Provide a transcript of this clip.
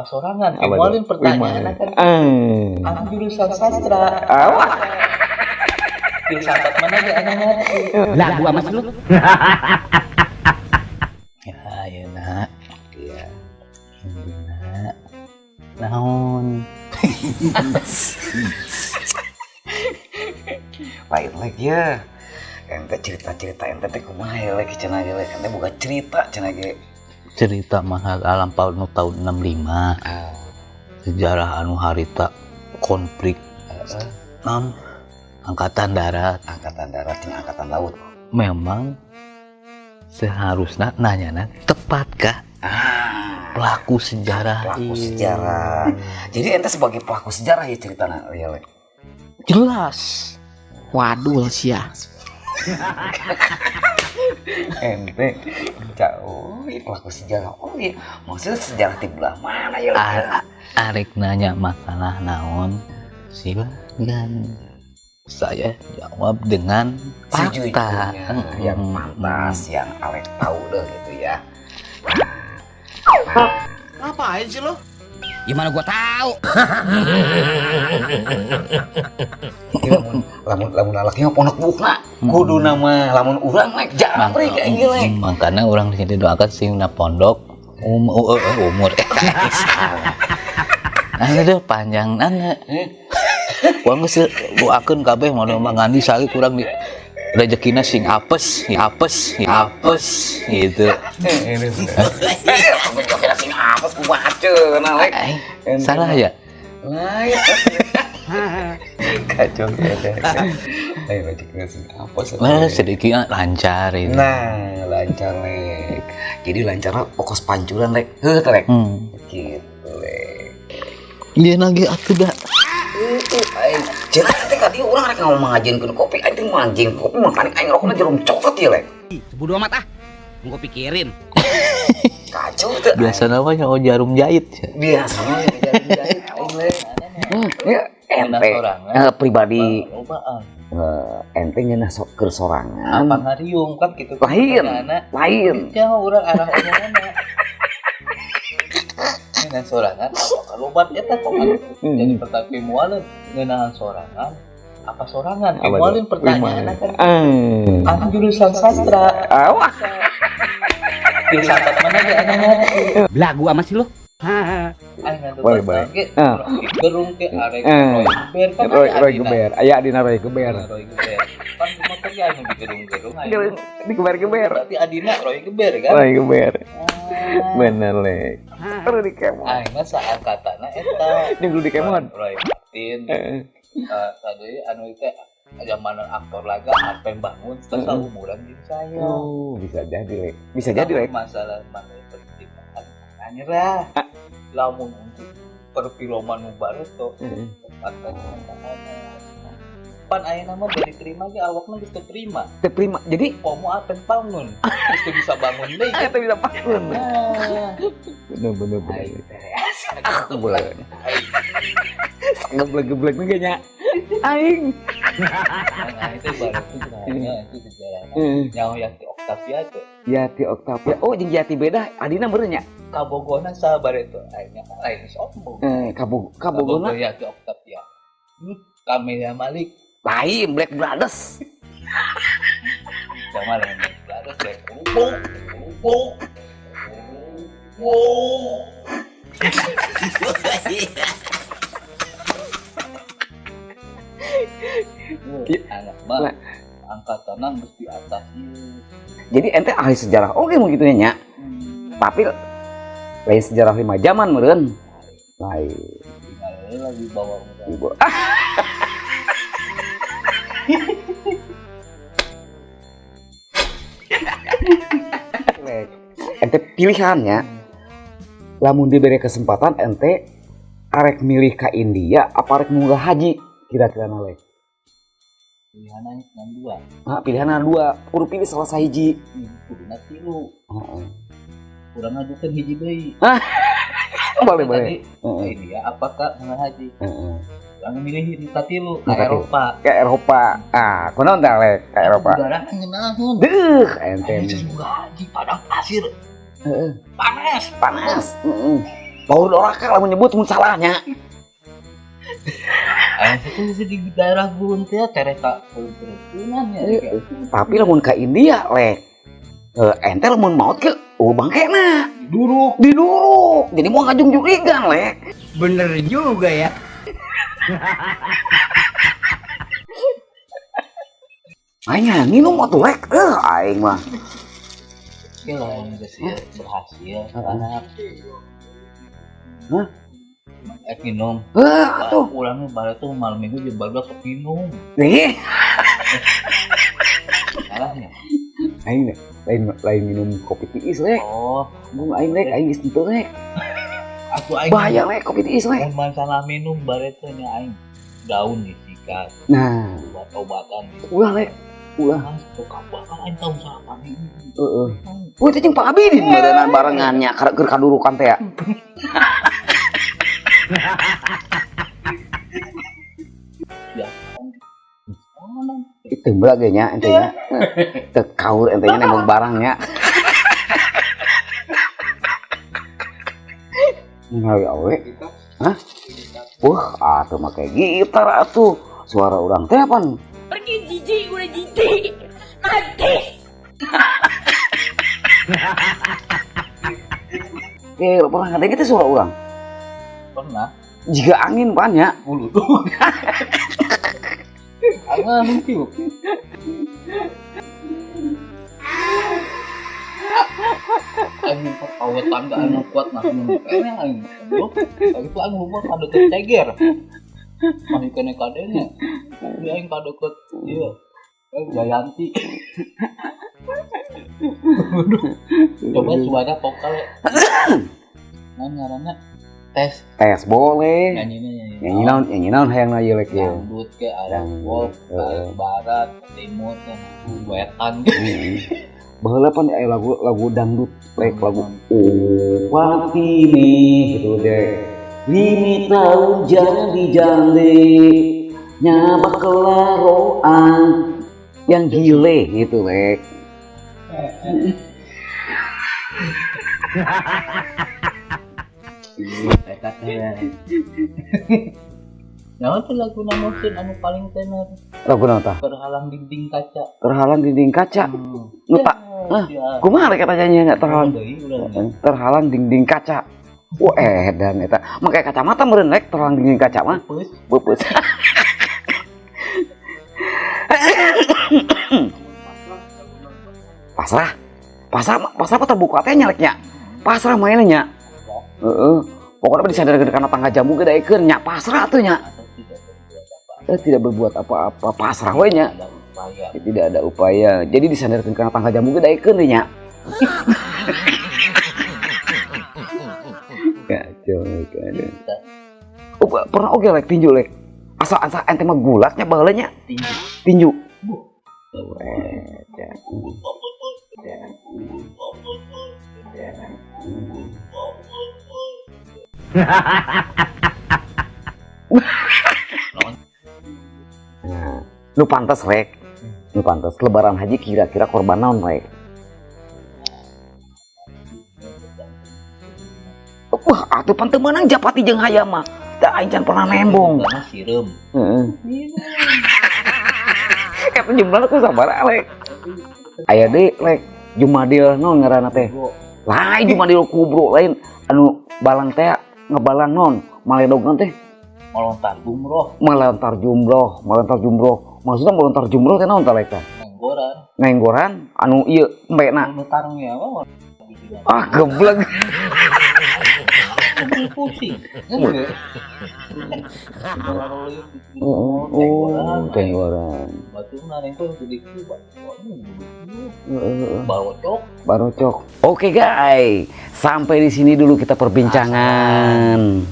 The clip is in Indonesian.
apa sorangan? Apa Mualin tuh? pertanyaan Gimana? kan aku jurusan sastra. Filsafat mana aja anak ngerti. Lagu amat lu. Ya, ya nak. Iya. Nak. Naon? Lain lagi ya. Ente cerita-cerita ente teh kumaha ya lagi cenah ge. Ente buka cerita cenah ge. Cerita mah alampau nu tahun 65. Sejarah anu harita konflik angkatan darat jeung angkatan laut. memang seharusnya nanyana tepatkah pelaku sejarah Pelaku sejarah. Jadi ente sebagai pelaku sejarah ya ceritana ya le. jelas Waduh sia. Ente jauh pelaku sejarah. Oh iya, maksudnya sejarah di belah mana ya le? arek nanya masalah naon silakan saya jawab dengan fakta yang pantas, yang Alek tahu deh gitu ya. Ngapain sih lo? Gimana gua tahu? Lamun lalaki mah pondok bukna. Kudu nama lamun urang naik jangkrik kayak gini. makanya orang di sini doakan sih pondok umur anu panjang nana uang geus doakeun kabeh mono mangani sali kurang di rezekina sing apes gitu. Ini bener. Kira sing apes kumaha cenah lek. Salah ya? Lain. Kacau ya. Ayo rezekina sing apes. Sedikit lancar itu. Nah, lancar lek. Jadi lancarnya pokos pancuran lek. Heuh lek. Gitu lek. Dia lagi atuh dah. Cenah teh tadi urang rek ngomong ngajinkeun kopi, aing manjing kopi makanya aing rokona jerum cokot ya lek. Bodo amat ah. Gua pikirin. Kacau teh. Biasa namanya jarum jahit. Biasa mah jarum jahit aing lek. Ya ente pribadi ente ngeunah keur sorangan. Apa ngariung kan gitu. Lain. Jauh urang arah omonganna. Ngeunah sorangan lobat eta kok jadi pertanyaan mualin ngeunah sorangan apa sorangan mualin pertanyaan kan aku jurusan sastra filsafat mana aja anak ngerti Lagu amat sih lo. aing atuh Boleh. gerung ke arek Roy Geber. Aya dina Roy Geber. kan cuma kerja anu di gerung-gerung aing Di geber-geber. berarti adina Roy Geber kan Roy Geber. Bener lek. Terus di kemon. aing mah saangkatana eta Jeung di kemon. Roy Martin tadi anu itu zaman aktor laga sampai bangun setelah umuran gitu saya. Oh, bisa jadi lek. Bisa jadi lek. Masalah mana percintaan anyerah. Lamun untuk perfilman nu baru tuh. Pan aya nama dari terima ge awakna geus teu terima. Terima. Jadi Komo apen bangun. Geus teu bisa bangun deui. eta bisa pakun. Bener. Aku boleh. Geblek-geblek mah nya. Aing. Nah, itu baru sebenarnya itu sejarahnya. Nyawa Yati Oktavia tuh. Yati Oktavia. Oh, jeung Yati beda. Adina bener nya. Kabogona sabar itu. Akhirnya kan lain sombong. Kabogona Yati Oktavia. Kamelia Malik. lain Black Brothers. Yang mana yang Brothers Black Kerupuk. Anak mah angkatan mesti atas. Jadi ente ahli sejarah oke mau gitu nya. Tapi lain sejarah 5 zaman meureun. Lain. Lagi bawa Ibu. Ente pilihannya. Lamun diberi kesempatan ente arek milih ka India apa arek munggah haji kira-kira nalek. pilihannya yang dua. Pilihan dua, kudu pilih salah sahiji. Kuduna tilu. Kurang ngajukeun hiji deui. Boleh. Tadi India apakah munggah haji? Yang milih di tilu ke Ka Eropa. Ke Eropa. Kunaon teh lek ka Eropa? Udara kan ngeunahun. Ente. Munggah haji padang pasir. Heeh. Panas. Panas. Baur doraka lah menyebut mun salahnya. Itu di daerah Gurun teh tereka kerukunan ya. Tapi lamun ka India lek. Ente lamun maot ke bangkena. Diduruk. Jadi mau ngajung jurigan lek. Bener juga ya. Aing minum atuh lek. Aing mah. Oke lah yang berhasil karena minum. Atuh. Ulangnya baru tuh malam minggu juga baru dapat minum. Salahnya. Aing lain minum kopi tiis lek. Oh, Bung aing lek aing geus teu lek. aku aing. Bahaya lek kopi tiis lek. Mun masalah minum bareto nya aing daun disikat. Nah, obat-obatan. ulah lek. Ulah. Tukang bakal aing tahu apa nih. Heeh. Woi teh jeung Pak Abi di barengan barengannya keur kadurukan teh ya. Ya. Itu mbak nya entenya. Teu kaur entenya nembong barangnya. Ngawi awe. Hah? Atuh make gitar atuh. Suara urang teh apaan? Pergi jijik, udah jijik. Mati. Pernah ngadeng itu suara urang? Pernah. Jika angin banyak. Bulu. Angin tiup. Angin awet tangga anu kuat nah kayaknya angin. Itu angin lupa kada keteger. Masih kena kadenya. Dia angin kada ket iya. Jayanti. Coba suara vokal. Ngaranna tes boleh. nyanyi naon hayang na ieu lek ye. dangdut ke arah pop, barat, timur kan wetan. Baheula pan aya lagu dangdut lek lagu Watini gitu deh. Limi tahun jadi jande nyabak kelaroan yang gile gitu lek. Nah, itu lagu namusin anu paling tenar. Lagu naon tah? Terhalang dinding kaca. Terhalang dinding kaca. Nu tak. Kumaha rek katanya enggak terhalang. Terhalang dinding kaca. Dan eta. Make kacamata meureun rek terhalang dinding kaca mah. Beupus. Pasrah apa terbuka teh nya rek nya. Pasrah mainnya nya. Pokoknya disadarkan karena tangga jamu gedaikeun nya pasrah tuh nya. Tidak berbuat apa-apa, pasrah we nya. Tidak ada upaya. Jadi disadarkan karena tangga jamu gedaikeun nya. Kacau. Pernah oke lek tinju lek. Asal ente mah gulatnya baheula nya. Tinju. Nah, lu pantas rek. Lu pantas lebaran haji kira-kira korban naon rek? Wah, atuh pan teu meunang japati jeung hayam mah. Da aing can pernah nembong. Karena sireum. Heeh. Eta jumlahna ku sabaraha rek? Aya deui rek Jumadil naon ngaranna teh? Lain Jumadil kubro lain anu balang teh ngebalang non maledogan teh Melontar jumroh. melontar jumroh maksudnya melontar jumroh teh naon tah lek tah ngenggoran anu ieu mbena Anu tarungnya apa? geblek Pusing. Tenggoran Batu naring tuh gede barocok. Oke guys, sampai di sini dulu kita perbincangan.